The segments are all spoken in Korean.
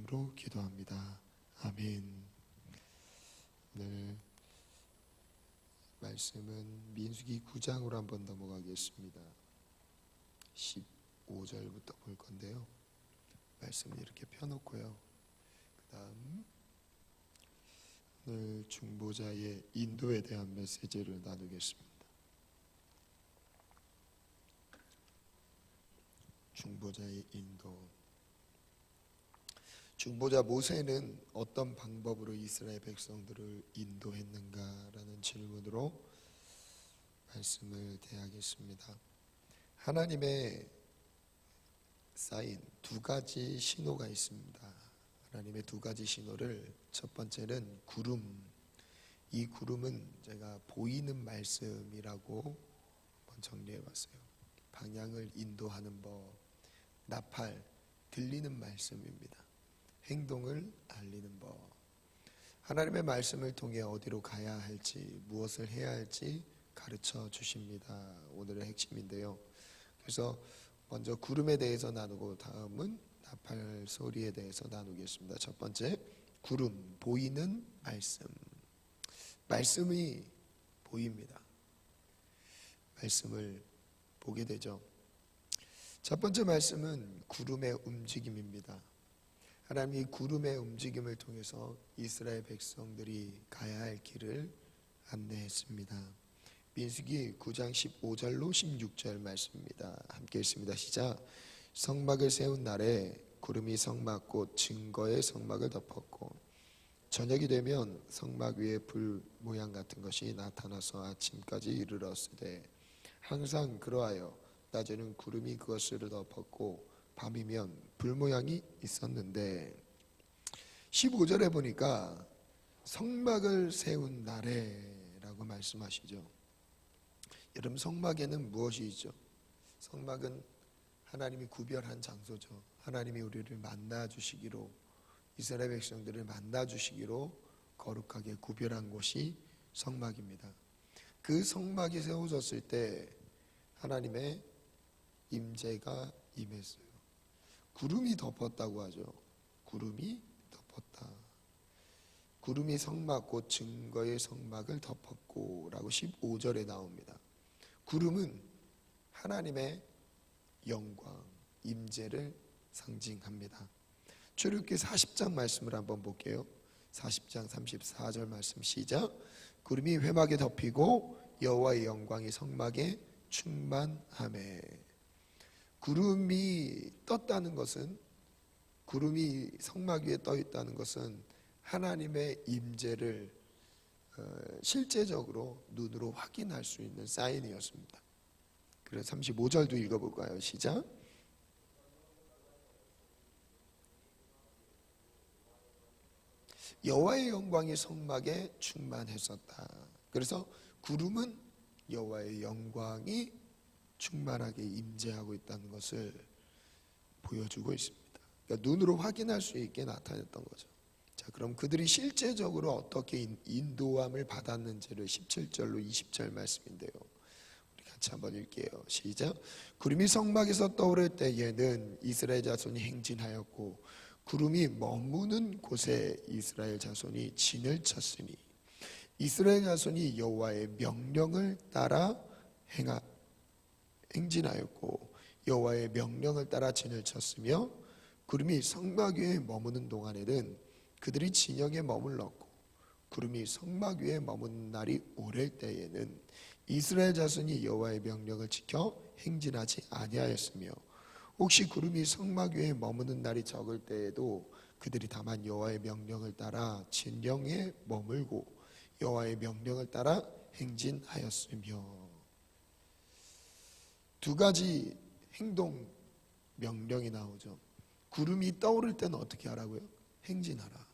이름으로 기도합니다. 아멘. 오늘 말씀은 민수기 9장으로 한번 넘어가겠습니다. 15절부터 볼 건데요. 말씀을 이렇게 펴놓고요. 그 다음 오늘 중보자의 인도에 대한 메시지를 나누겠습니다. 중보자의 인도. 중보자 모세는 어떤 방법으로 이스라엘 백성들을 인도했는가라는 질문으로 말씀을 대하겠습니다. 하나님의 사인 두 가지 신호가 있습니다. 하나님의 두 가지 신호를 첫 번째는 구름. 이 구름은 제가 보이는 말씀이라고 한번 정리해 봤어요. 방향을 인도하는 법. 나팔, 들리는 말씀입니다. 행동을 알리는 법. 하나님의 말씀을 통해 어디로 가야 할지, 무엇을 해야 할지 가르쳐 주십니다. 오늘의 핵심인데요. 그래서 먼저 구름에 대해서 나누고 다음은 나팔 소리에 대해서 나누겠습니다. 첫 번째, 구름, 보이는 말씀. 말씀이 보입니다. 말씀을 보게 되죠. 첫 번째 말씀은 구름의 움직임입니다. 하나님이 구름의 움직임을 통해서 이스라엘 백성들이 가야 할 길을 안내했습니다. 민수기 9장 15절로 16절 말씀입니다. 함께 읽습니다. 시작. 성막을 세운 날에 구름이 성막 곧 증거의 성막을 덮었고 저녁이 되면 성막 위에 불 모양 같은 것이 나타나서 아침까지 이르렀으되 항상 그러하여 낮에는 구름이 그것을 덮었고 밤이면 불 모양이 있었는데 15절에 보니까 성막을 세운 날에 라고 말씀하시죠. 여러분, 성막에는 무엇이 있죠? 성막은 하나님이 구별한 장소죠. 하나님이 우리를 만나주시기로, 이스라엘 백성들을 만나주시기로 거룩하게 구별한 곳이 성막입니다. 그 성막이 세워졌을 때 하나님의 임재가 임했어요. 구름이 덮었다고 하죠. 구름이 덮었다. 구름이 성막 곧 증거의 성막을 덮었고 라고 15절에 나옵니다. 구름은 하나님의 영광, 임재를 상징합니다. 출애굽기 40장 말씀을 한번 볼게요. 40장 34절 말씀 시작. 구름이 회막에 덮이고 여호와의 영광이 성막에 충만하매. 구름이 떴다는 것은, 구름이 성막 위에 떠 있다는 것은 하나님의 임재를 실제적으로 눈으로 확인할 수 있는 사인이었습니다. 그래서 35절도 읽어볼까요? 시작. 여호와의 영광이 성막에 충만했었다. 그래서 구름은 여호와의 영광이 충만하게 임재하고 있다는 것을 보여주고 있습니다. 그러니까 눈으로 확인할 수 있게 나타냈던 거죠. 자, 그럼 그들이 실제적으로 어떻게 인도함을 받았는지를 17절로 20절 말씀인데요. 우리 같이 한번 읽게요. 시작. 구름이 성막에서 떠오를 때에는 이스라엘 자손이 행진하였고 구름이 머무는 곳에 이스라엘 자손이 진을 쳤으니 이스라엘 자손이 여호와의 명령을 따라 행진하였고 여호와의 명령을 따라 진을 쳤으며 구름이 성막 위에 머무는 동안에는 그들이 진영에 머물렀고 구름이 성막 위에 머무는 날이 오를 때에는 이스라엘 자손이 여호와의 명령을 지켜 행진하지 아니하였으며 혹시 구름이 성막 위에 머무는 날이 적을 때에도 그들이 다만 여호와의 명령을 따라 진영에 머물고 여호와의 명령을 따라 행진하였으며. 두 가지 행동 명령이 나오죠. 구름이 떠오를 때는 어떻게 하라고요? 행진하라.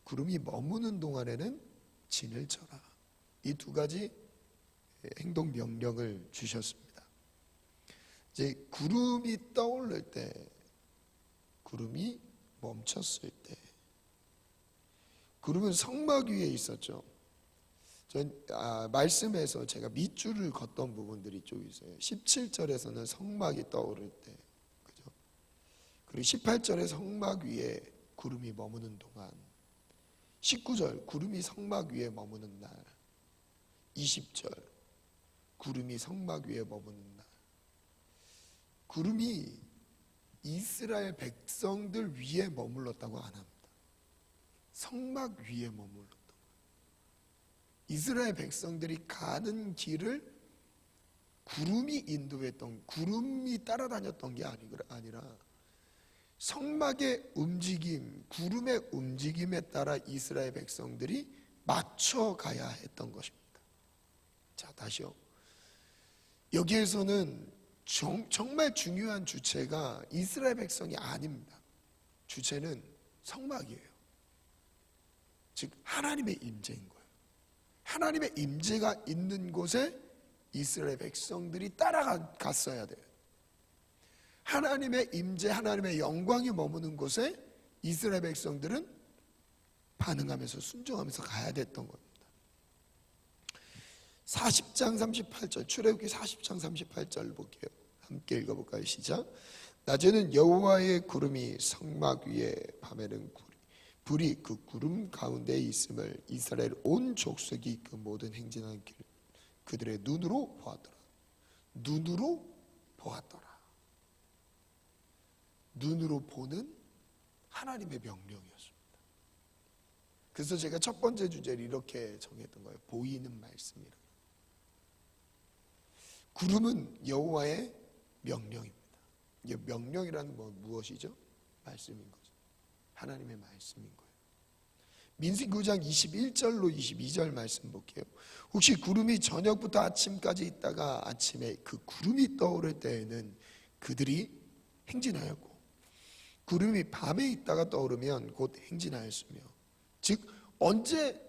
구름이 머무는 동안에는 진을 쳐라. 이 두 가지 행동 명령을 주셨습니다. 이제 구름이 떠오를 때, 구름이 멈췄을 때, 구름은 성막 위에 있었죠. 말씀에서 제가 밑줄을 걷던 부분들이 좀 있어요. 17절에서는 성막이 떠오를 때, 그죠? 그리고 18절에 성막 위에 구름이 머무는 동안, 19절 구름이 성막 위에 머무는 날, 20절 구름이 성막 위에 머무는 날. 구름이 이스라엘 백성들 위에 머물렀다고 안 합니다. 성막 위에 머물렀다. 이스라엘 백성들이 가는 길을 구름이 인도했던, 구름이 따라다녔던 게 아니라 성막의 움직임, 구름의 움직임에 따라 이스라엘 백성들이 맞춰 가야 했던 것입니다. 자, 다시요. 여기에서는 정말 중요한 주체가 이스라엘 백성이 아닙니다. 주체는 성막이에요. 즉 하나님의 임재인 거예요. 하나님의 임재가 있는 곳에 이스라엘 백성들이 따라갔어야 돼요. 하나님의 임재, 하나님의 영광이 머무는 곳에 이스라엘 백성들은 반응하면서 순종하면서 가야 됐던 겁니다. 40장 38절, 출애굽기 40장 38절 볼게요. 함께 읽어볼까요? 시작. 낮에는 여호와의 구름이 성막 위에, 밤에는 불이 그 구름 가운데에 있음을 이스라엘 온 족속이 그 모든 행진하는 길 그들의 눈으로 보았더라. 눈으로 보았더라. 눈으로 보는 하나님의 명령이었습니다. 그래서 제가 첫 번째 주제를 이렇게 정했던 거예요. 보이는 말씀이라. 구름은 여호와의 명령입니다. 이게 명령이라는 건 무엇이죠? 말씀인 거죠. 하나님의 말씀인 거예요. 민수기 9장 21절로 22절 말씀 볼게요. 혹시 구름이 저녁부터 아침까지 있다가 아침에 그 구름이 떠오를 때에는 그들이 행진하였고, 구름이 밤에 있다가 떠오르면 곧 행진하였으며, 즉 언제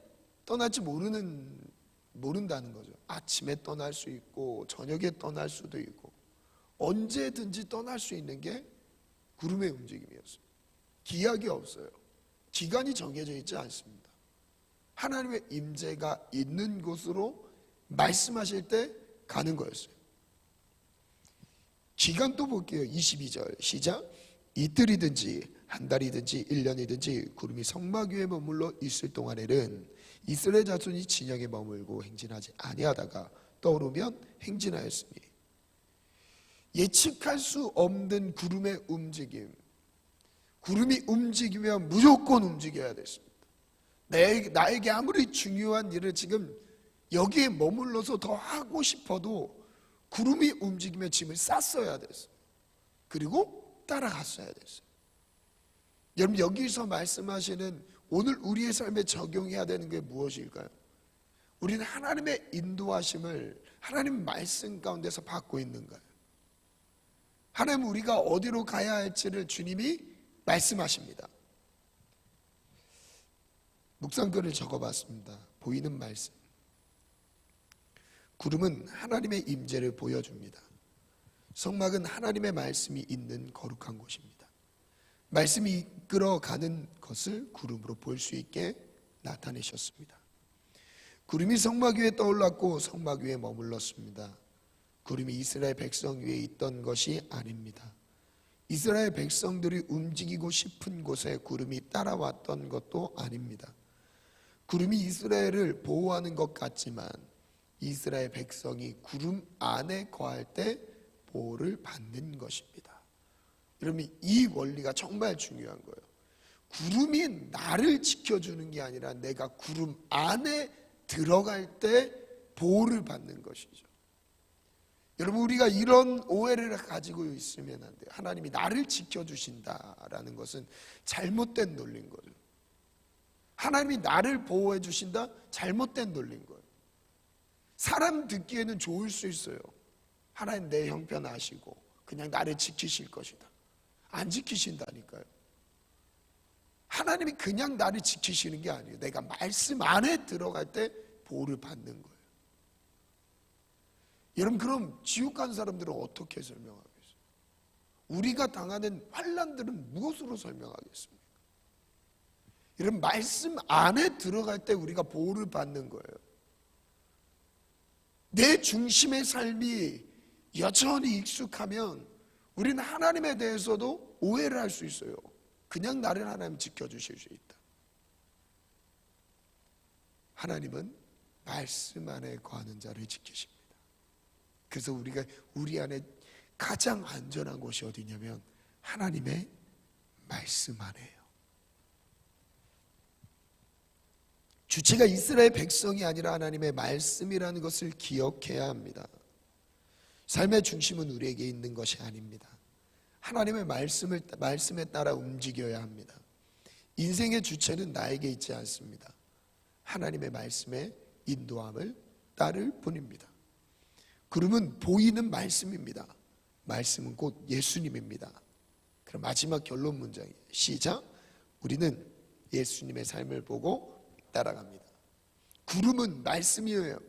떠날지 모른다는 거죠. 아침에 떠날 수 있고 저녁에 떠날 수도 있고 언제든지 떠날 수 있는 게 구름의 움직임이었어요. 기약이 없어요. 기간이 정해져 있지 않습니다. 하나님의 임재가 있는 곳으로 말씀하실 때 가는 거였어요. 기간 또 볼게요. 22절 시작. 이틀이든지 한 달이든지 1년이든지 구름이 성막 위에 머물러 있을 동안에는 이스라엘 자손이 진영에 머물고 행진하지 아니하다가 떠오르면 행진하였으니, 예측할 수 없는 구름의 움직임, 구름이 움직이면 무조건 움직여야 됐습니다. 나에게 아무리 중요한 일을 지금 여기에 머물러서 더 하고 싶어도 구름이 움직이면 짐을 쌌어야 됐어요. 그리고 따라갔어야 됐어요. 여러분, 여기서 말씀하시는 오늘 우리의 삶에 적용해야 되는 게 무엇일까요? 우리는 하나님의 인도하심을 하나님 말씀 가운데서 받고 있는가요? 하나님, 우리가 어디로 가야 할지를 주님이 말씀하십니다. 묵상글을 적어봤습니다. 보이는 말씀. 구름은 하나님의 임재를 보여줍니다. 성막은 하나님의 말씀이 있는 거룩한 곳입니다. 말씀이 이끌어가는 것을 구름으로 볼 수 있게 나타내셨습니다. 구름이 성막 위에 떠올랐고 성막 위에 머물렀습니다. 구름이 이스라엘 백성 위에 있던 것이 아닙니다. 이스라엘 백성들이 움직이고 싶은 곳에 구름이 따라왔던 것도 아닙니다. 구름이 이스라엘을 보호하는 것 같지만 이스라엘 백성이 구름 안에 거할 때 보호를 받는 것입니다. 여러분, 이 원리가 정말 중요한 거예요. 구름이 나를 지켜주는 게 아니라 내가 구름 안에 들어갈 때 보호를 받는 것이죠. 여러분, 우리가 이런 오해를 가지고 있으면 안 돼요. 하나님이 나를 지켜주신다라는 것은 잘못된 논리인 거죠. 하나님이 나를 보호해 주신다? 잘못된 논리인 거예요. 사람 듣기에는 좋을 수 있어요. 하나님 내 형편 아시고 그냥 나를 지키실 것이다. 안 지키신다니까요. 하나님이 그냥 나를 지키시는 게 아니에요. 내가 말씀 안에 들어갈 때 보호를 받는 거예요. 여러분, 그럼 지옥 간 사람들은 어떻게 설명하겠어요? 우리가 당하는 환난들은 무엇으로 설명하겠습니까? 여러분, 말씀 안에 들어갈 때 우리가 보호를 받는 거예요. 내 중심의 삶이 여전히 익숙하면 우리는 하나님에 대해서도 오해를 할 수 있어요. 그냥 나를 하나님 지켜주실 수 있다. 하나님은 말씀 안에 거하는 자를 지키십니다. 그래서 우리가 우리 안에 가장 안전한 곳이 어디냐면 하나님의 말씀 안에요. 주체가 이스라엘 백성이 아니라 하나님의 말씀이라는 것을 기억해야 합니다. 삶의 중심은 우리에게 있는 것이 아닙니다. 하나님의 말씀에 따라 움직여야 합니다. 인생의 주체는 나에게 있지 않습니다. 하나님의 말씀에 인도함을 따를 뿐입니다. 구름은 보이는 말씀입니다. 말씀은 곧 예수님입니다. 그럼 마지막 결론 문장이에요. 시작. 우리는 예수님의 삶을 보고 따라갑니다. 구름은 말씀이에요.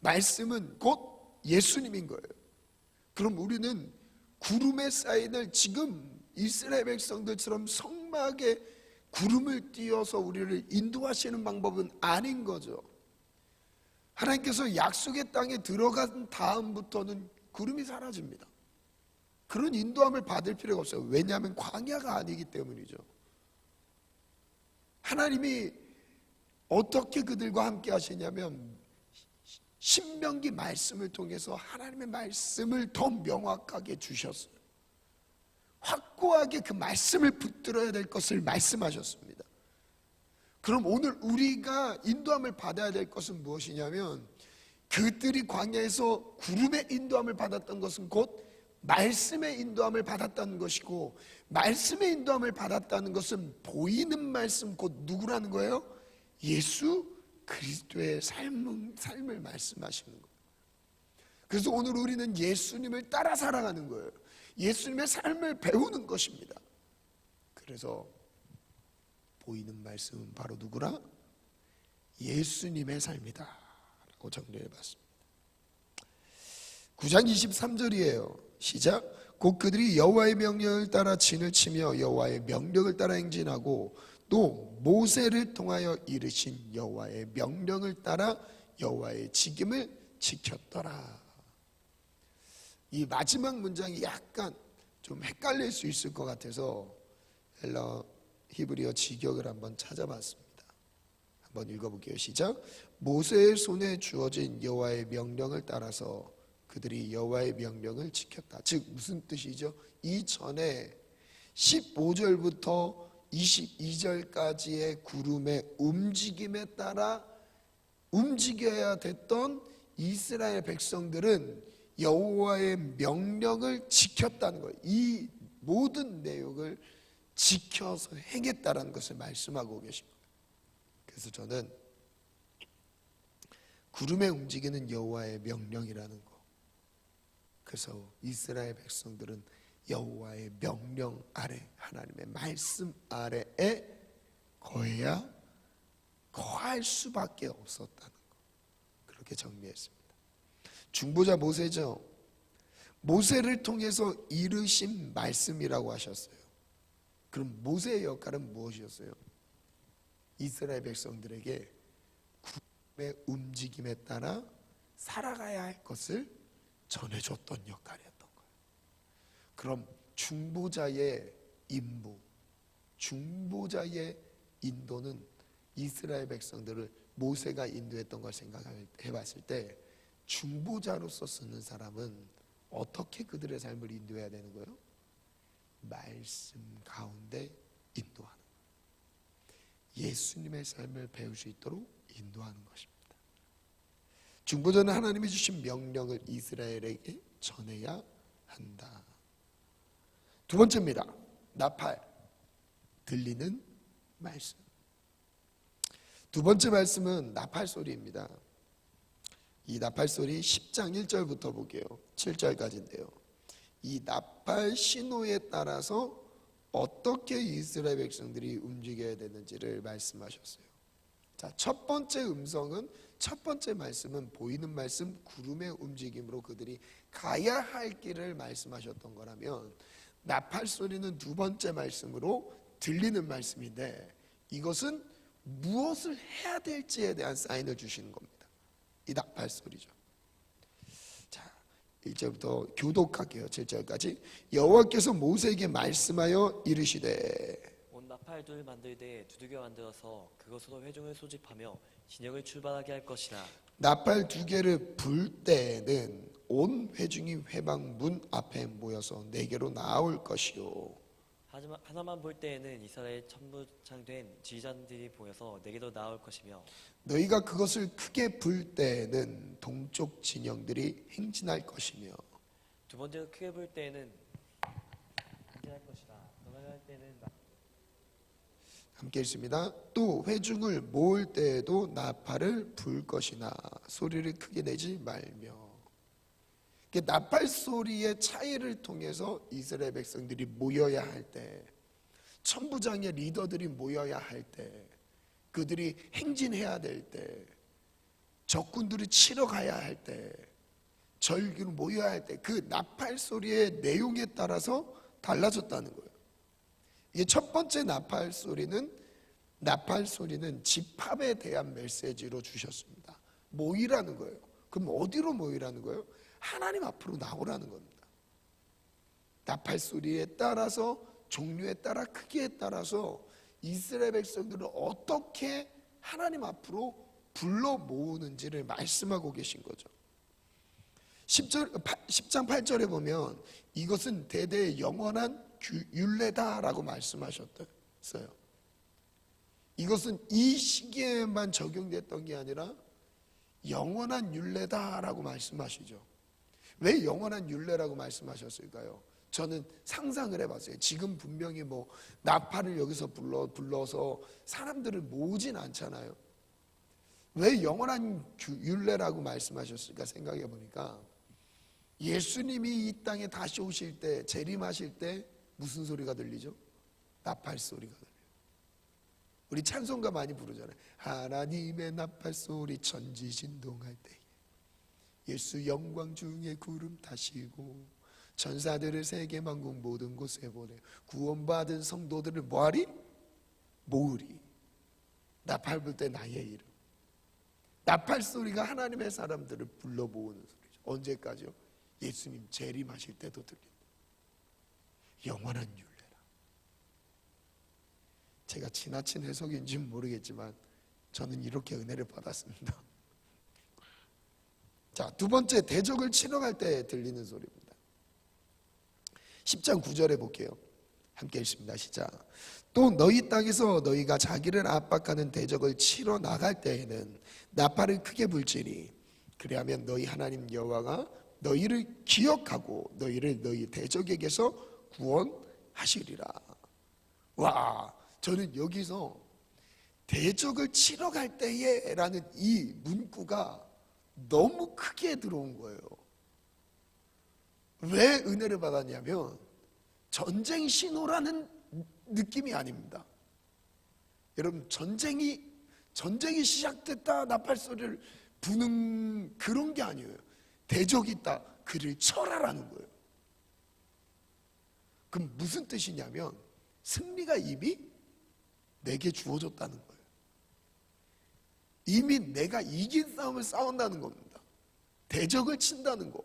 말씀은 곧 예수님인 거예요. 그럼 우리는 구름의 사인을 지금 이스라엘 백성들처럼 성막에 구름을 띄워서 우리를 인도하시는 방법은 아닌 거죠. 하나님께서 약속의 땅에 들어간 다음부터는 구름이 사라집니다. 그런 인도함을 받을 필요가 없어요. 왜냐하면 광야가 아니기 때문이죠. 하나님이 어떻게 그들과 함께 하시냐면 신명기 말씀을 통해서 하나님의 말씀을 더 명확하게 주셨어요. 확고하게 그 말씀을 붙들어야 될 것을 말씀하셨습니다. 그럼 오늘 우리가 인도함을 받아야 될 것은 무엇이냐면 그들이 광야에서 구름의 인도함을 받았던 것은 곧 말씀의 인도함을 받았다는 것이고, 말씀의 인도함을 받았다는 것은 보이는 말씀 곧 누구라는 거예요? 예수 그리스도의 삶을 말씀하시는 거예요. 그래서 오늘 우리는 예수님을 따라 살아가는 거예요. 예수님의 삶을 배우는 것입니다. 그래서 보이는 말씀은 바로 누구라? 예수님의 삶이다 라고 정리해봤습니다. 9장 23절이에요. 시작. 곧 그들이 여호와의 명령을 따라 진을 치며 여호와의 명령을 따라 행진하고 또 모세를 통하여 이르신 여호와의 명령을 따라 여호와의 직임을 지켰더라. 이 마지막 문장이 약간 좀 헷갈릴 수 있을 것 같아서 헬라 히브리어 직역을 한번 찾아봤습니다. 한번 읽어볼게요. 시작. 모세의 손에 주어진 여호와의 명령을 따라서 그들이 여호와의 명령을 지켰다. 즉 무슨 뜻이죠? 이전에 15절부터 22절까지의 구름의 움직임에 따라 움직여야 됐던 이스라엘 백성들은 여호와의 명령을 지켰다는 거예요. 이 모든 내용을 지켜서 행했다는 것을 말씀하고 계신 거예요. 그래서 저는 구름에 움직이는 여호와의 명령이라는 거, 그래서 이스라엘 백성들은 여호와의 명령 아래, 하나님의 말씀 아래에 거할 수밖에 없었다는 거, 그렇게 정리했습니다. 중보자 모세죠. 모세를 통해서 이르신 말씀이라고 하셨어요. 그럼 모세의 역할은 무엇이었어요? 이스라엘 백성들에게 구름의 움직임에 따라 살아가야 할 것을 전해줬던 역할이었던 거예요. 그럼 중보자의 임무, 중보자의 인도는 이스라엘 백성들을 모세가 인도했던 걸 생각해 봤을 때 중보자로서 쓰는 사람은 어떻게 그들의 삶을 인도해야 되는 거예요? 말씀 가운데 인도하는 거예요. 예수님의 삶을 배울 수 있도록 인도하는 것입니다. 중보자는 하나님이 주신 명령을 이스라엘에게 전해야 한다. 두 번째입니다. 나팔, 들리는 말씀. 두 번째 말씀은 나팔 소리입니다. 이 나팔 소리 10장 1절부터 볼게요. 7절까지인데요. 이 나팔 신호에 따라서 어떻게 이스라엘 백성들이 움직여야 되는지를 말씀하셨어요. 자, 첫 번째 음성은, 첫 번째 말씀은 보이는 말씀, 구름의 움직임으로 그들이 가야 할 길을 말씀하셨던 거라면, 나팔 소리는 두 번째 말씀으로 들리는 말씀인데, 이것은 무엇을 해야 될지에 대한 사인을 주시는 겁니다. 이 나팔 소리죠. 자, 1절부터 교독할게요. 7절까지. 여호와께서 모세에게 말씀하여 이르시되, 온 나팔 둘 만들되 두들겨 만들어서 그것으로 회중을 소집하며 진영을 출발하게 할 것이라. 나팔 2개를 불 때에는 온 회중이 회막 문 앞에 모여서 내게로 나올 것이요. 하지만 하나만 볼 때에는 이스라엘 천부장된 지휘관들이 보여서 내게로 나올 것이며, 너희가 그것을 크게 불 때에는 동쪽 진영들이 행진할 것이며, 두 번째로 크게 불 때에는 행진할 것이라. 너가 할 때는 함께 읽습니다. 또 회중을 모을 때에도 나팔을 불 것이나 소리를 크게 내지 말며. 나팔 소리의 차이를 통해서 이스라엘 백성들이 모여야 할 때, 천부장의 리더들이 모여야 할 때, 그들이 행진해야 될 때, 적군들이 치러 가야 할 때, 절기로 모여야 할 때, 그 나팔 소리의 내용에 따라서 달라졌다는 거예요. 이게 첫 번째 나팔 소리는 집합에 대한 메시지로 주셨습니다. 모이라는 거예요. 그럼 어디로 모이라는 거예요? 하나님 앞으로 나오라는 겁니다. 나팔 소리에 따라서, 종류에 따라, 크기에 따라서 이스라엘 백성들을 어떻게 하나님 앞으로 불러 모으는지를 말씀하고 계신 거죠. 10장 8절에 보면 이것은 대대의 영원한 율례다라고 말씀하셨어요. 이것은 이 시기에만 적용됐던 게 아니라 영원한 율례다라고 말씀하시죠. 왜 영원한 율례라고 말씀하셨을까요? 저는 상상을 해봤어요. 지금 분명히 나팔을 여기서 불러서 사람들을 모으진 않잖아요. 왜 영원한 율례라고 말씀하셨을까 생각해 보니까, 예수님이 이 땅에 다시 오실 때, 재림하실 때 무슨 소리가 들리죠? 나팔 소리가 들려요. 우리 찬송가 많이 부르잖아요. 하나님의 나팔 소리 천지 진동할 때에 예수 영광 중에 구름 타시고 천사들을 세계 만국 모든 곳에 보내 구원받은 성도들을 뭐하리? 모으리. 나팔 불 때 나의 이름. 나팔 소리가 하나님의 사람들을 불러 모으는 소리죠. 언제까지요? 예수님 재림하실 때도 들린다. 영원한 율례라. 제가 지나친 해석인지는 모르겠지만 저는 이렇게 은혜를 받았습니다. 자, 두 번째, 대적을 치러 갈 때 들리는 소리입니다. 10장 9절에 볼게요. 함께 읽습니다. 시작. 또 너희 땅에서 너희가 자기를 압박하는 대적을 치러 나갈 때에는 나팔을 크게 불지니 그리하면 너희 하나님 여호와가 너희를 기억하고 너희를 너희 대적에게서 구원하시리라. 와, 저는 여기서 대적을 치러 갈 때에 라는 이 문구가 너무 크게 들어온 거예요. 왜 은혜를 받았냐면 전쟁 신호라는 느낌이 아닙니다. 여러분, 전쟁이 시작됐다 나팔 소리를 부는 그런 게 아니에요. 대적이 있다, 그를 철하라는 거예요. 그럼 무슨 뜻이냐면 승리가 이미 내게 주어졌다는 거예요. 이미 내가 이긴 싸움을 싸운다는 겁니다. 대적을 친다는 거.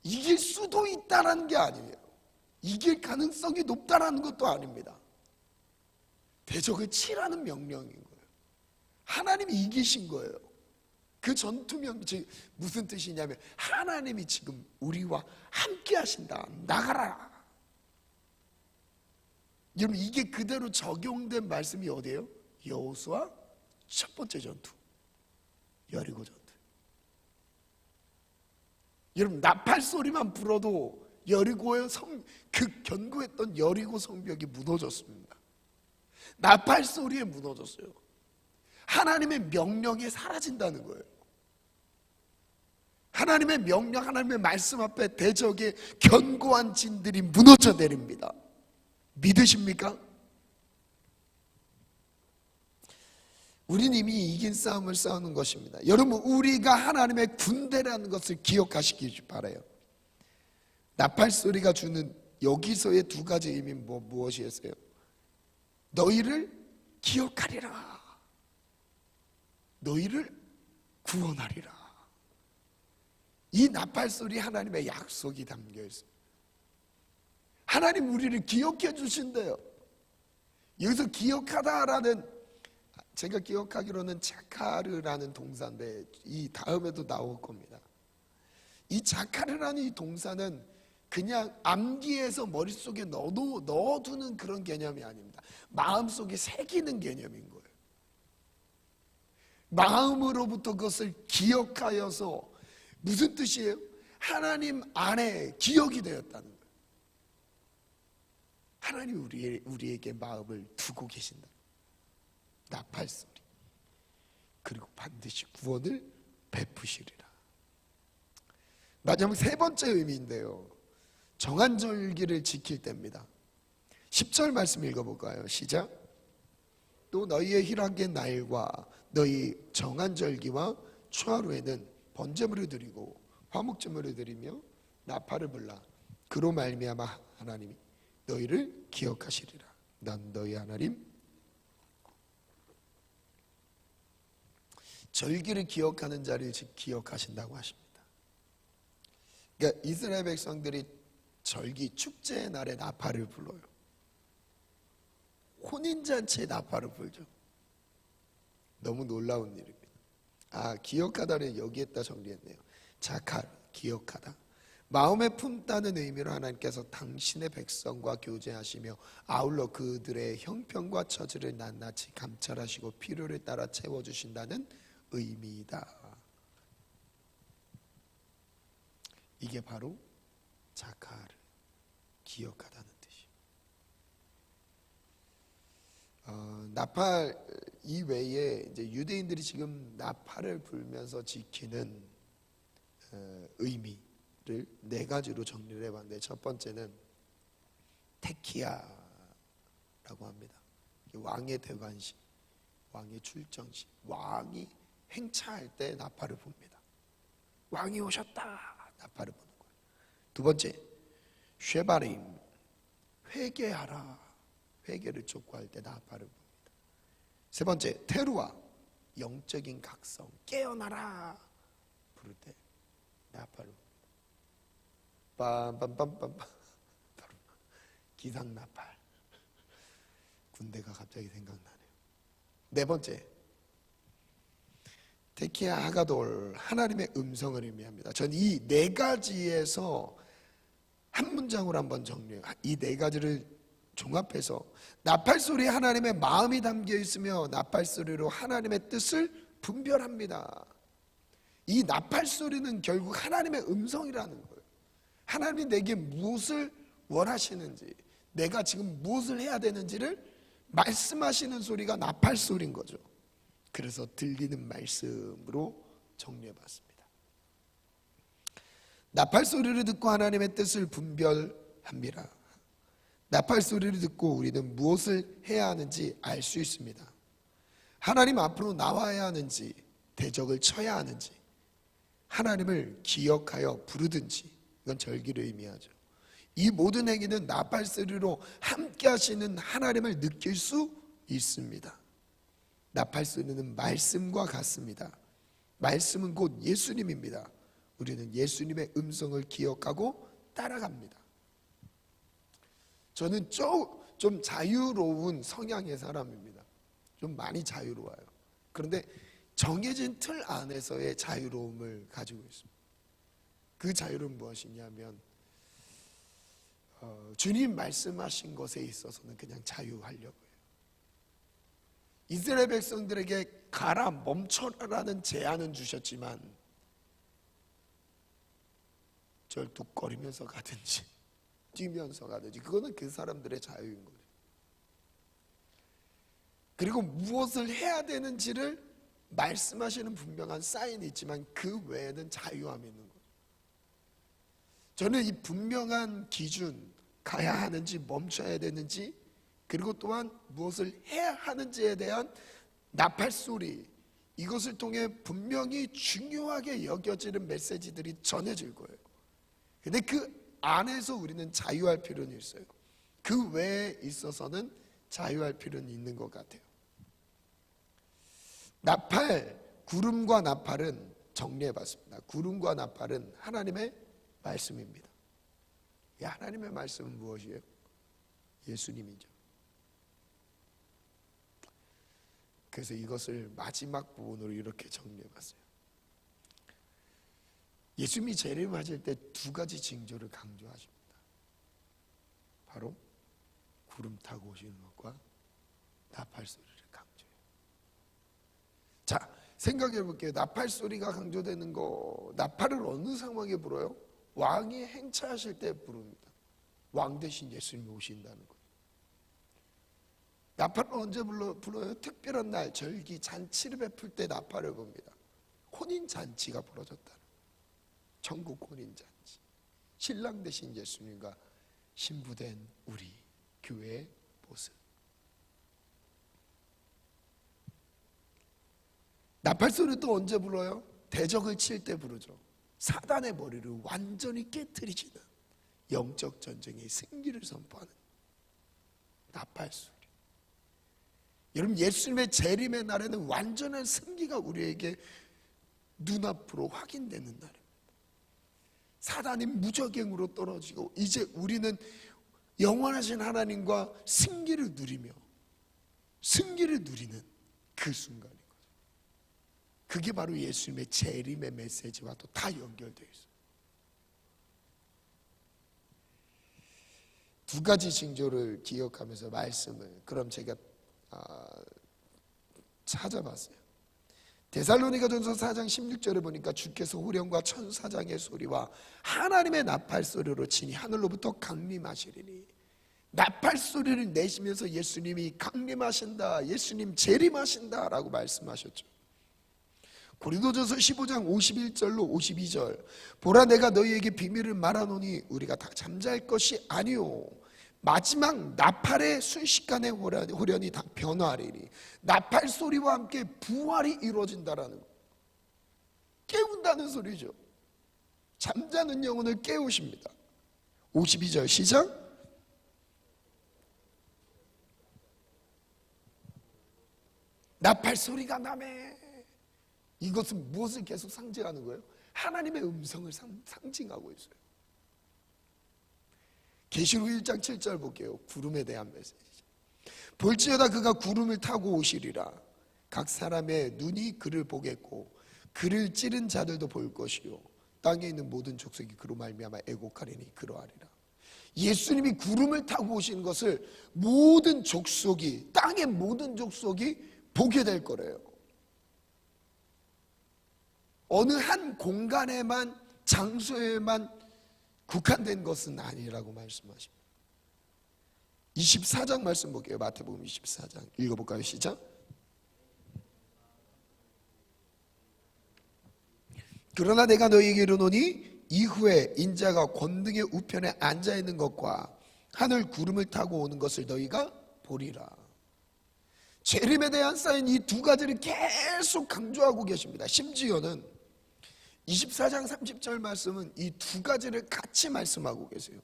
이길 수도 있다는 게 아니에요. 이길 가능성이 높다는 것도 아닙니다. 대적을 치라는 명령인 거예요. 하나님이 이기신 거예요. 그 전투명, 무슨 뜻이냐면 하나님이 지금 우리와 함께 하신다. 나가라. 여러분, 이게 그대로 적용된 말씀이 어디예요? 여호수아 첫 번째 전투, 여리고 전투. 여러분, 나팔 소리만 불어도 여리고의 그 견고했던 여리고 성벽이 무너졌습니다. 나팔 소리에 무너졌어요. 하나님의 명령에 사라진다는 거예요. 하나님의 명령, 하나님의 말씀 앞에 대적의 견고한 진들이 무너져 내립니다. 믿으십니까? 우린 이미 이긴 싸움을 싸우는 것입니다. 여러분, 우리가 하나님의 군대라는 것을 기억하시기 바라요. 나팔 소리가 주는 여기서의 두 가지 의미 무엇이었어요? 너희를 기억하리라, 너희를 구원하리라. 이 나팔 소리 하나님의 약속이 담겨 있습니다. 하나님 우리를 기억해 주신대요. 여기서 기억하다라는, 제가 기억하기로는 자카르라는 동사인데 이 다음에도 나올 겁니다. 이 자카르라는 이 동사는 그냥 암기해서 머릿속에 넣어두는 그런 개념이 아닙니다. 마음속에 새기는 개념인 거예요. 마음으로부터 그것을 기억하여서, 무슨 뜻이에요? 하나님 안에 기억이 되었다는 거예요. 하나님 우리에게 마음을 두고 계신다. 나팔소리. 그리고 반드시 구원을 베푸시리라. 마지막 세 번째 의미인데요, 정한절기를 지킬 때입니다. 10절 말씀 읽어볼까요? 시작. 또 너희의 희락의 날과 너희 정한절기와 추하루에는 번제물을 드리고 화목제물을 드리며 나팔을 불라. 그로 말미암아 하나님이 너희를 기억하시리라. 난 너희 하나님. 절기를 기억하는 자를 기억하신다고 하십니다. 그러니까 이스라엘 백성들이 절기 축제의 날에 나팔을 불러요. 혼인잔치에 나팔을 불죠. 너무 놀라운 일입니다. 기억하다를 여기에다 정리했네요. 자칼, 기억하다. 마음에 품다는 의미로 하나님께서 당신의 백성과 교제하시며 아울러 그들의 형편과 처지를 낱낱이 감찰하시고 필요를 따라 채워주신다는 의미이다. 이게 바로 자칼, 기억하다는 뜻이에요. 나팔 이외에 이제 유대인들이 지금 나팔을 불면서 지키는 의미를 네 가지로 정리를 해봤는데, 첫 번째는 테키야라고 합니다. 왕의 대관식, 왕의 출정식, 왕이 행차할 때 나팔을 붑니다. 왕이 오셨다, 나팔을 부는 거예요. 두 번째, 쉐바림, 회개하라, 회개를 촉구할 때 나팔을 붑니다. 세 번째, 테루아, 영적인 각성, 깨어나라 부를 때 나팔을 붑니다. 빰빰빰빰빰, 바로 기상 나팔. 군대가 갑자기 생각나네요. 네 번째, 테키야 하가돌, 하나님의 음성을 의미합니다. 전 이 네 가지에서 한 문장으로 한번 정리해요. 이 네 가지를 종합해서 나팔 소리에 하나님의 마음이 담겨 있으며 나팔 소리로 하나님의 뜻을 분별합니다. 이 나팔 소리는 결국 하나님의 음성이라는 거예요. 하나님이 내게 무엇을 원하시는지, 내가 지금 무엇을 해야 되는지를 말씀하시는 소리가 나팔 소리인 거죠. 그래서 들리는 말씀으로 정리해봤습니다. 나팔 소리를 듣고 하나님의 뜻을 분별합니다. 나팔 소리를 듣고 우리는 무엇을 해야 하는지 알 수 있습니다. 하나님 앞으로 나와야 하는지, 대적을 쳐야 하는지, 하나님을 기억하여 부르든지, 이건 절기를 의미하죠. 이 모든 행위는 나팔 소리로 함께 하시는 하나님을 느낄 수 있습니다. 나팔 소리는 말씀과 같습니다. 말씀은 곧 예수님입니다. 우리는 예수님의 음성을 기억하고 따라갑니다. 저는 좀 자유로운 성향의 사람입니다. 좀 많이 자유로워요. 그런데 정해진 틀 안에서의 자유로움을 가지고 있습니다. 그 자유로움은 무엇이냐면 주님 말씀하신 것에 있어서는 그냥 자유하려고 해요. 이스라엘 백성들에게 가라, 멈춰라라는 제안은 주셨지만 절뚝거리면서 가든지 뛰면서 가든지, 그거는 그 사람들의 자유인 거예요. 그리고 무엇을 해야 되는지를 말씀하시는 분명한 사인이 있지만 그 외에는 자유함이 있는 거예요. 저는 이 분명한 기준, 가야 하는지 멈춰야 되는지, 그리고 또한 무엇을 해야 하는지에 대한 나팔 소리, 이것을 통해 분명히 중요하게 여겨지는 메시지들이 전해질 거예요. 근데 그 안에서 우리는 자유할 필요는 있어요. 그 외에 있어서는 자유할 필요는 있는 것 같아요. 나팔, 구름과 나팔은 정리해봤습니다. 구름과 나팔은 하나님의 말씀입니다. 이 하나님의 말씀은 무엇이에요? 예수님이죠. 그래서 이것을 마지막 부분으로 이렇게 정리해봤어요. 예수님이 재림하실 때 두 가지 징조를 강조하십니다. 바로 구름 타고 오시는 것과 나팔 소리를 강조해요. 자, 생각해 볼게요. 나팔 소리가 강조되는 거, 나팔을 어느 상황에 불어요? 왕이 행차하실 때 부릅니다. 왕 대신 예수님이 오신다는 거예요. 나팔을 언제 불어요? 특별한 날, 절기, 잔치를 베풀 때 나팔을 붑니다. 혼인잔치가 벌어졌다는, 천국 혼인잔치. 신랑 대신 예수님과 신부된 우리 교회의 모습. 나팔 소리를 또 언제 불어요? 대적을 칠 때 부르죠. 사단의 머리를 완전히 깨트리시는 영적 전쟁의 승리를 선포하는 나팔 소리. 여러분, 예수님의 재림의 날에는 완전한 승리가 우리에게 눈앞으로 확인되는 날입니다. 사단이 무적행으로 떨어지고 이제 우리는 영원하신 하나님과 승리를 누리며 승리를 누리는 그 순간인 거죠. 그게 바로 예수님의 재림의 메시지와도 다 연결되어 있어요. 두 가지 징조를 기억하면서 말씀을 그럼 제가 찾아봤어요. 데살로니가전서 4장 16절에 보니까 주께서 호령과 천사장의 소리와 하나님의 나팔 소리로 친히 하늘로부터 강림하시리니, 나팔 소리를 내시면서 예수님이 강림하신다, 예수님 재림하신다 라고 말씀하셨죠. 고린도전서 15장 51절로 52절, 보라 내가 너희에게 비밀을 말하노니 우리가 다 잠잘 것이 아니오, 마지막 나팔의 순식간에 호련이 다 변화하리니, 나팔 소리와 함께 부활이 이루어진다라는 거, 깨운다는 소리죠. 잠자는 영혼을 깨우십니다. 52절 시작. 나팔 소리가 나매. 이것은 무엇을 계속 상징하는 거예요? 하나님의 음성을 상징하고 있어요. 계시록 1장 7절 볼게요. 구름에 대한 메시지죠. 볼지어다 그가 구름을 타고 오시리라. 각 사람의 눈이 그를 보겠고 그를 찌른 자들도 볼 것이요 땅에 있는 모든 족속이 그로 말미암아 애곡하리니 그러하리라. 예수님이 구름을 타고 오시는 것을 모든 족속이, 땅의 모든 족속이 보게 될 거래요. 어느 한 공간에만, 장소에만 국한된 것은 아니라고 말씀하십니다. 24장 말씀 볼게요. 마태복음 24장 읽어볼까요? 시작. 그러나 내가 너희에게 이르노니 이후에 인자가 권능의 우편에 앉아있는 것과 하늘 구름을 타고 오는 것을 너희가 보리라. 재림에 대한 사인 이 두 가지를 계속 강조하고 계십니다. 심지어는 24장 30절 말씀은 이 두 가지를 같이 말씀하고 계세요.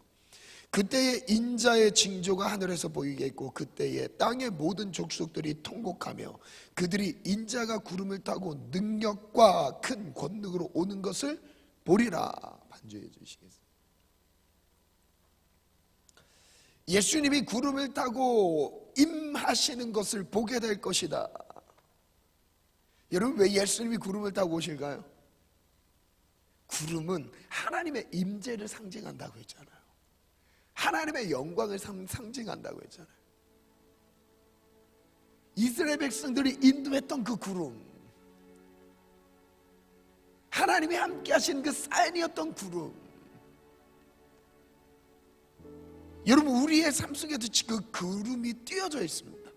그때의 인자의 징조가 하늘에서 보이겠고 그때에 땅의 모든 족속들이 통곡하며 그들이 인자가 구름을 타고 능력과 큰 권능으로 오는 것을 보리라. 반주해 주시겠습니다. 예수님이 구름을 타고 임하시는 것을 보게 될 것이다. 여러분, 왜 예수님이 구름을 타고 오실까요? 구름은 하나님의 임재를 상징한다고 했잖아요. 하나님의 영광을 상징한다고 했잖아요. 이스라엘 백성들이 인도했던 그 구름, 하나님이 함께 하신 그 사인이었던 구름, 여러분 우리의 삶 속에도 그 구름이 띄어져 있습니다.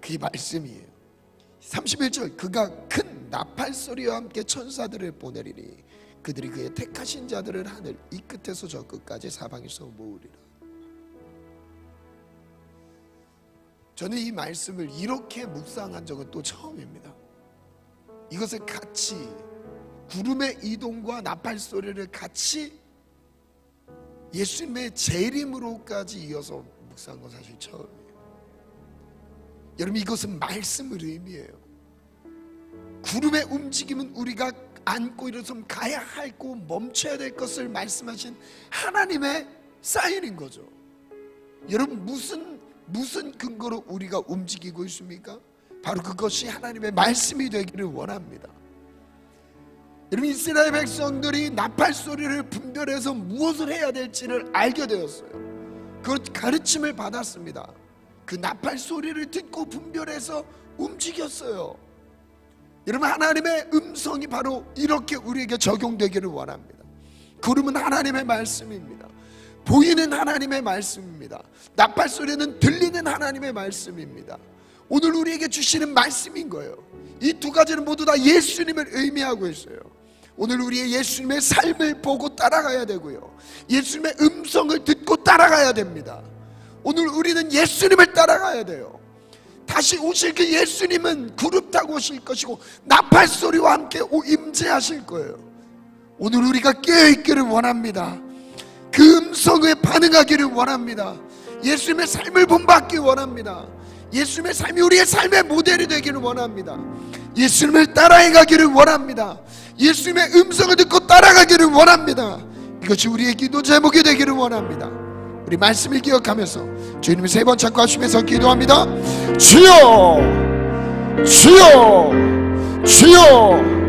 그게 말씀이에요. 31절, 그가 큰 나팔 소리와 함께 천사들을 보내리니 그들이 그의 택하신 자들을 하늘 이 끝에서 저 끝까지 사방에서 모으리라. 저는 이 말씀을 이렇게 묵상한 적은 또 처음입니다. 이것을 같이, 구름의 이동과 나팔 소리를 같이 예수님의 재림으로까지 이어서 묵상한 건 사실 처음이에요. 여러분, 이것은 말씀을 의미해요. 구름의 움직임은 우리가 안고 일어서면 가야 할고 멈춰야 될 것을 말씀하신 하나님의 사인인 거죠. 여러분, 무슨 근거로 우리가 움직이고 있습니까? 바로 그것이 하나님의 말씀이 되기를 원합니다. 여러분, 이스라엘 백성들이 나팔 소리를 분별해서 무엇을 해야 될지를 알게 되었어요. 그 가르침을 받았습니다. 그 나팔 소리를 듣고 분별해서 움직였어요. 여러분, 하나님의 음성이 바로 이렇게 우리에게 적용되기를 원합니다. 구름은 하나님의 말씀입니다. 보이는 하나님의 말씀입니다. 나팔 소리는 들리는 하나님의 말씀입니다. 오늘 우리에게 주시는 말씀인 거예요. 이 두 가지는 모두 다 예수님을 의미하고 있어요. 오늘 우리의 예수님의 삶을 보고 따라가야 되고요, 예수님의 음성을 듣고 따라가야 됩니다. 오늘 우리는 예수님을 따라가야 돼요. 다시 오실 그 예수님은 구름 타고 오실 것이고 나팔 소리와 함께 임재하실 거예요. 오늘 우리가 깨어있기를 원합니다. 그 음성에 반응하기를 원합니다. 예수님의 삶을 본받기 원합니다. 예수님의 삶이 우리의 삶의 모델이 되기를 원합니다. 예수님을 따라해 가기를 원합니다. 예수님의 음성을 듣고 따라가기를 원합니다. 이것이 우리의 기도 제목이 되기를 원합니다. 우리 말씀을 기억하면서 주님을 세 번 찾고 하시면서 기도합니다. 주여, 주여, 주여.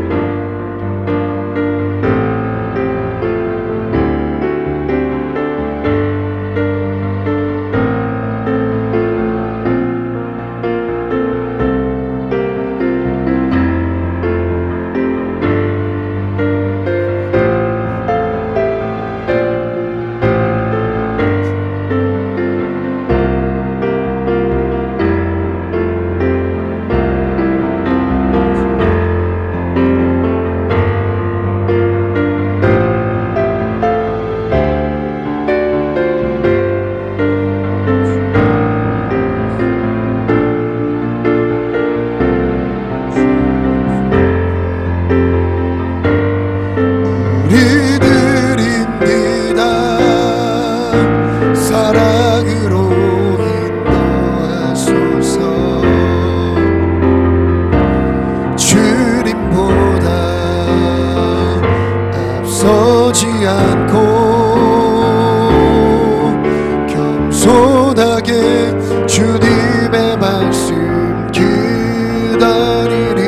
주님의 말씀 기다리리.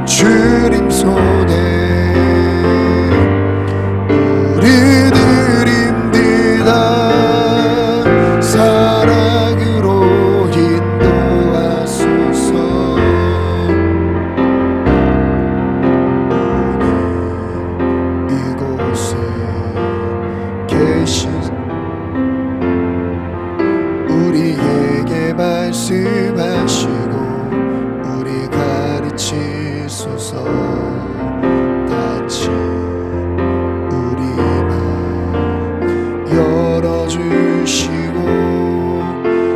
주님 손에 우리들 힘들다. 사랑으로 인도하소서. 이곳에 계신 우리에게 말씀하시고 우리 가르치소서. 같이 우리 맘 열어주시고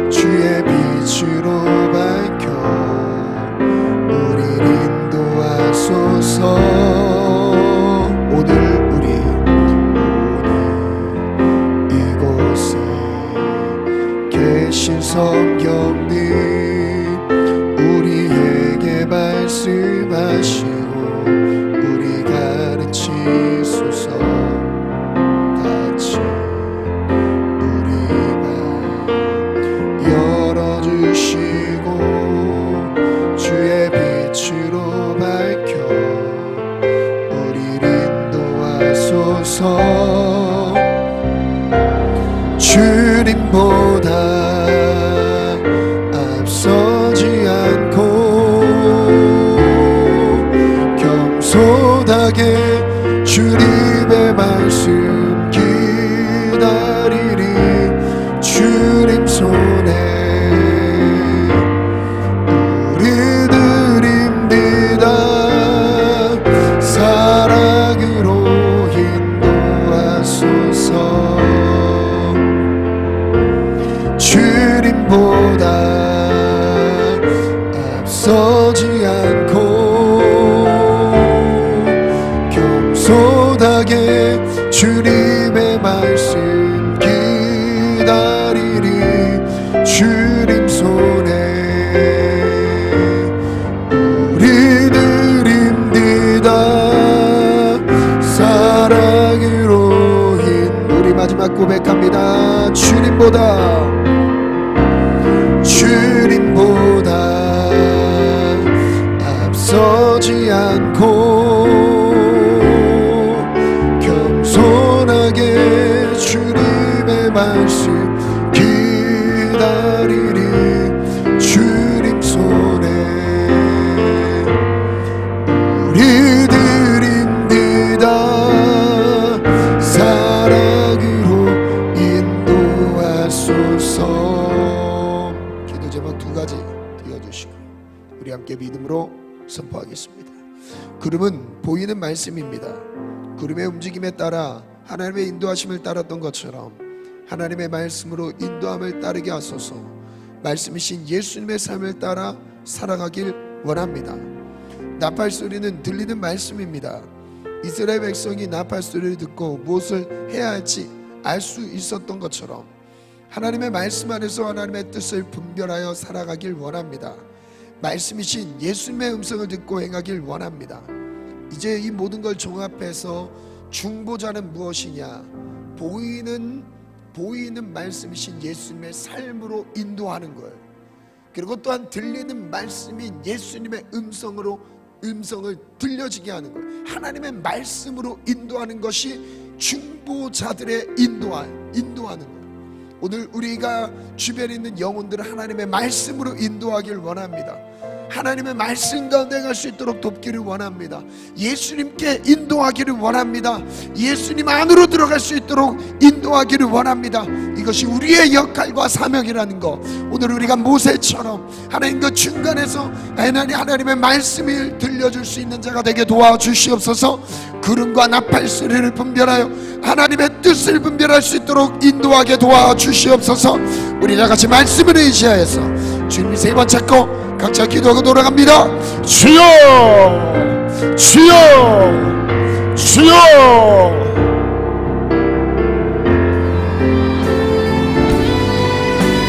주의 빛으로 밝혀 우리 인도하소서. 오늘 이곳에 계신 성령님 우리에게 말씀하시고 우리 가르치소서. 같이 우리 맘 열어주시고 주의 빛으로 밝혀 우리 인도하소서. 주님보다 앞서지 않고 겸손하게 주님의 말씀 기다리리. 주님 손에 우리들 힘들다. 사랑으로 인도하소서. 주님보다 앞서지 않고 겸손하게 주님의 말씀 기다리리. 주옵소서. 기도 제목 두 가지 띄워주시고 우리 함께 믿음으로 선포하겠습니다. 구름은 보이는 말씀입니다. 구름의 움직임에 따라 하나님의 인도하심을 따랐던 것처럼 하나님의 말씀으로 인도함을 따르게 하소서. 말씀이신 예수님의 삶을 따라 살아가길 원합니다. 나팔 소리는 들리는 말씀입니다. 이스라엘 백성이 나팔 소리를 듣고 무엇을 해야 할지 알 수 있었던 것처럼 하나님의 말씀 안에서 하나님의 뜻을 분별하여 살아가길 원합니다. 말씀이신 예수님의 음성을 듣고 행하길 원합니다. 이제 이 모든 걸 종합해서 중보자는 무엇이냐? 보이는 말씀이신 예수님의 삶으로 인도하는 거예요. 그리고 또한 들리는 말씀인 예수님의 음성을 들려지게 하는 거예요. 하나님의 말씀으로 인도하는 것이 중보자들의 인도하는 거예요. 오늘 우리가 주변에 있는 영혼들을 하나님의 말씀으로 인도하길 원합니다. 하나님의 말씀 가운데 갈 수 있도록 돕기를 원합니다. 예수님께 인도하기를 원합니다. 예수님 안으로 들어갈 수 있도록 인도하기를 원합니다. 이것이 우리의 역할과 사명이라는 것, 오늘 우리가 모세처럼 하나님 그 중간에서 하나님의 말씀을 들려줄 수 있는 자가 되게 도와주시옵소서. 구름과 나팔 소리를 분별하여 하나님의 뜻을 분별할 수 있도록 인도하게 도와주시옵소서. 우리 다같이 말씀을 의지하여서 주님 세 번 찾고 각자 기도하고 돌아갑니다. 주여, 주여, 주여.